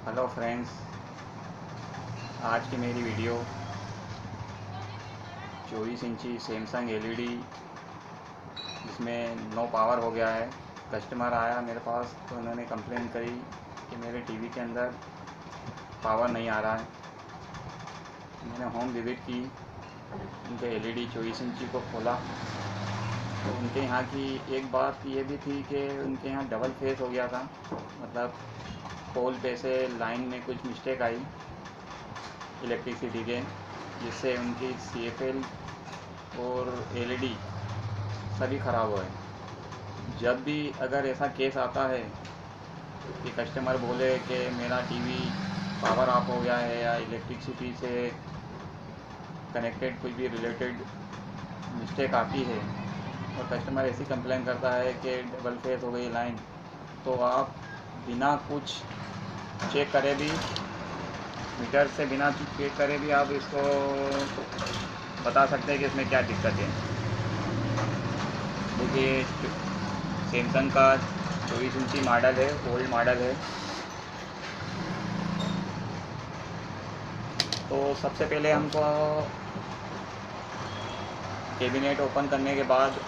Hello friends, आज की मेरी वीडियो 24 इंची सैमसंग एलईडी जिसमें नो पावर हो गया है। कस्टमर आया मेरे पास तो उन्होंने कंप्लेन करी कि मेरे टीवी के अंदर पावर नहीं आ रहा है। मैंने होम विजिट की, उनके एलईडी 24 इंची को खोला तो उनके यहाँ की एक बात ये भी थी कि उनके यहाँ डबल फेस हो गया था, मतलब पोल पे से लाइन में कुछ मिस्टेक आई इलेक्ट्रिसिटी के, जिससे उनकी CFL और एलईडी सभी ख़राब हुए। जब भी अगर ऐसा केस आता है कि कस्टमर बोले कि मेरा टीवी पावर ऑफ हो गया है या इलेक्ट्रिसिटी से कनेक्टेड कुछ भी रिलेटेड मिस्टेक आती है और कस्टमर ऐसी कंप्लेन करता है कि डबल फेस हो गई लाइन, तो आप बिना कुछ चेक करे भी, मीटर से बिना चेक करे भी आप इसको बता सकते हैं कि इसमें क्या दिक्कत है। देखिए, सैमसंग का 24 इंची मॉडल है, ओल्ड मॉडल है। तो सबसे पहले हमको कैबिनेट ओपन करने के बाद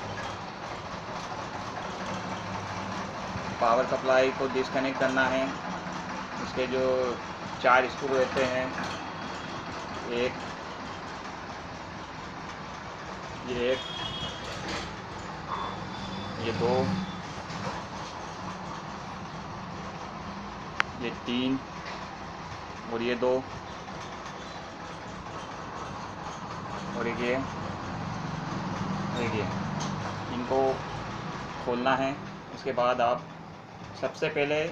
पावर सप्लाई को डिस्कनेक्ट करना है। इसके जो 4 स्क्रू रहते हैं, एक ये 2, ये 3 और ये 2 और एक ये, इनको खोलना है। उसके बाद आप सबसे पहले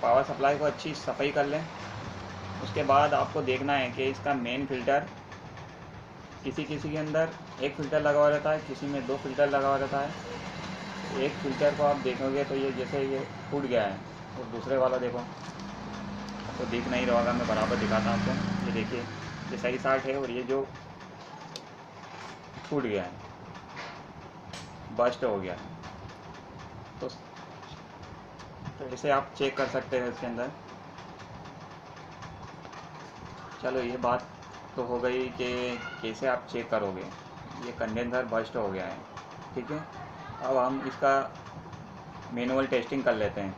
पावर सप्लाई को अच्छी सफाई कर लें। उसके बाद आपको देखना है कि इसका मेन फ़िल्टर, किसी के अंदर एक फ़िल्टर लगा हुआ रहता है, किसी में 2 फ़िल्टर लगा हुआ रहता है। एक फ़िल्टर को आप देखोगे तो ये जैसे ये फूट गया है, और दूसरे वाला देखो तो दिख नहीं रहा होगा, मैं बराबर दिखाता हूँ आपको। ये देखिए, ये सही साइड है और ये जो फूट गया है, बस्ट हो गया है। तो इसे आप चेक कर सकते हैं इसके अंदर। चलो, ये बात तो हो गई कि कैसे आप चेक करोगे। ये कंडेंसर बस्ट हो गया है, ठीक है। अब हम इसका मैनुअल टेस्टिंग कर लेते हैं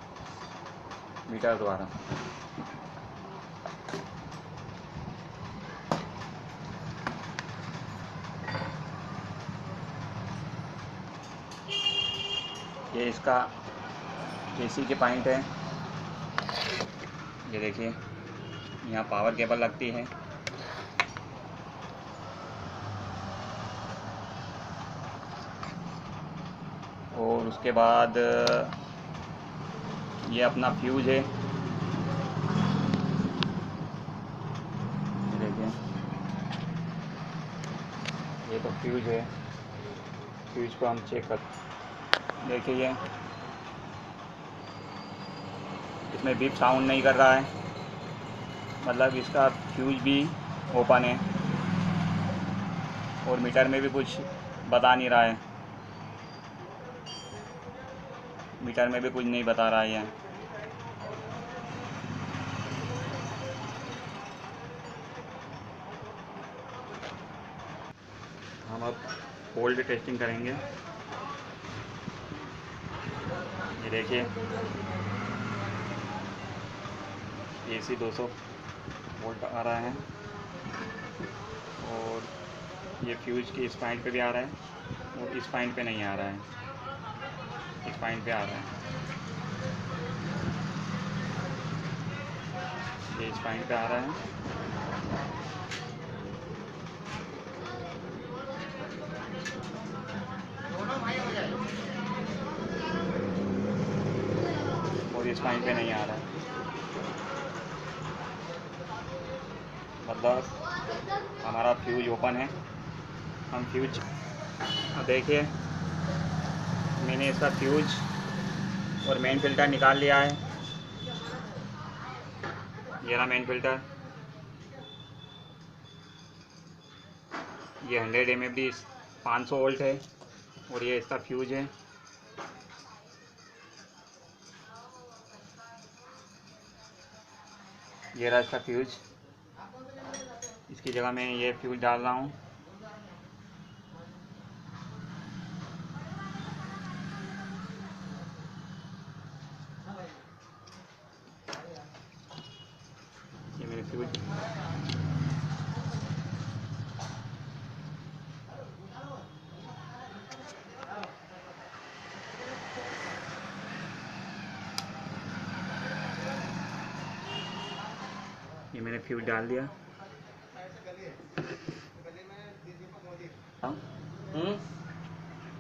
मीटर द्वारा। ये इसका AC के पॉइंट है, ये देखिए, यहाँ पावर केबल लगती है। और उसके बाद ये अपना फ्यूज है, ये देखिए, ये तो फ्यूज है। फ्यूज को हम चेक कर, देखिए ये इसमें बीप साउंड नहीं कर रहा है, मतलब इसका फ्यूज भी ओपन है। और मीटर में भी कुछ बता नहीं रहा है, मीटर में भी कुछ नहीं बता रहा है ये। हम अब वोल्ट टेस्टिंग करेंगे। ये देखिए, AC 200 वोल्ट आ रहा है, और ये फ्यूज की इस पॉइंट पे भी आ रहा है और इस पॉइंट पे नहीं आ रहा है, इस पॉइंट पे आ रहा है। ये इस पॉइंट पे आ रहा है, और इस पॉइंट पे नहीं आ रहा है, मतलब हमारा फ्यूज ओपन है। हम फ्यूज देखिए, मैंने इसका फ्यूज और मेन फ़िल्टर निकाल लिया है। ये रहा मेन फ़िल्टर, ये 100 mFD 500 वोल्ट है, और ये इसका फ्यूज है। ये रहा इसका फ्यूज। इसकी जगह मैं ये फ्यूज डाल रहा हूँ। ये मेरे फ्यूज ये मैंने फ्यूज डाल दिया।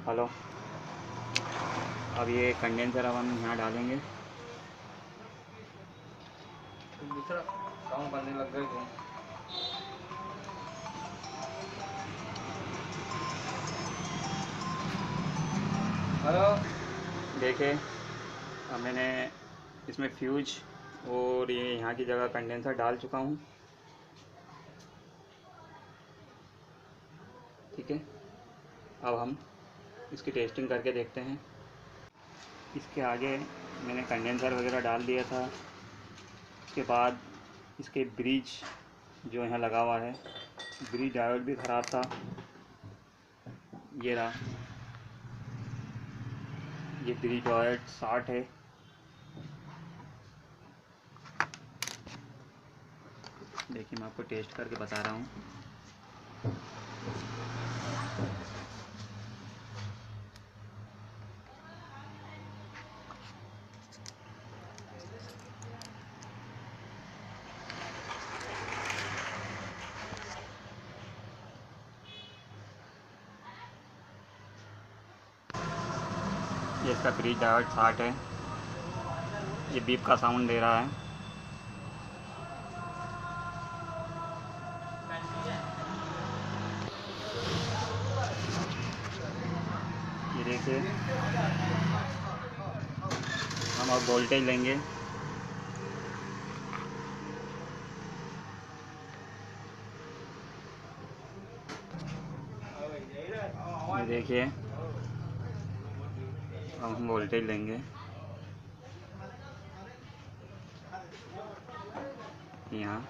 हेलो, अब ये कंडेंसर अब हम यहाँ डालेंगे। दूसरा काम करने लग गए थे। हेलो, देखिए अब मैंने इसमें फ्यूज और ये यहाँ की जगह कंडेंसर डाल चुका हूँ। ठीक है, अब हम इसकी टेस्टिंग करके देखते हैं। इसके आगे मैंने कंडेंसर वगैरह डाल दिया था। उसके बाद इसके ब्रिज जो यहाँ लगा हुआ है, ब्रिज डायोड भी ख़राब था। ये रहा, ये ब्रिज डायोड 60 है। देखिए मैं आपको टेस्ट करके बता रहा हूँ। ये इसका ब्रिज डायोड 60 है। ये बीप का साउंड दे रहा है। ये देखिए, हम अब वोल्टेज लेंगे। ये देखिए, अब हम वोल्टेज लेंगे यहाँ।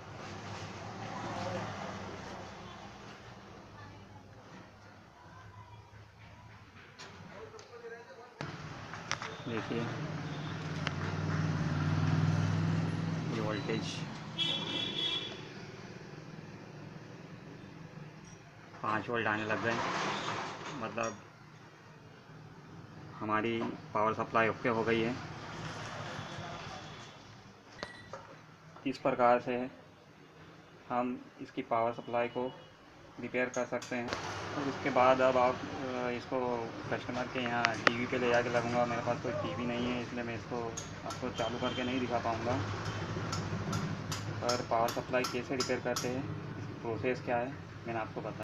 देखिए ये वोल्टेज 5 वोल्ट आने लग गए। मतलब हमारी पावर सप्लाई ओके हो गई है। इस प्रकार से हम इसकी पावर सप्लाई को रिपेयर कर सकते हैं। और उसके बाद अब आप इसको कस्टमर के यहाँ टीवी पे ले जाके लगूँगा। मेरे पास कोई टीवी नहीं है, इसलिए मैं इसको आपको चालू करके नहीं दिखा पाऊँगा। पर पावर सप्लाई कैसे रिपेयर करते हैं, इसकी प्रोसेस क्या है, मैंने आपको बताया।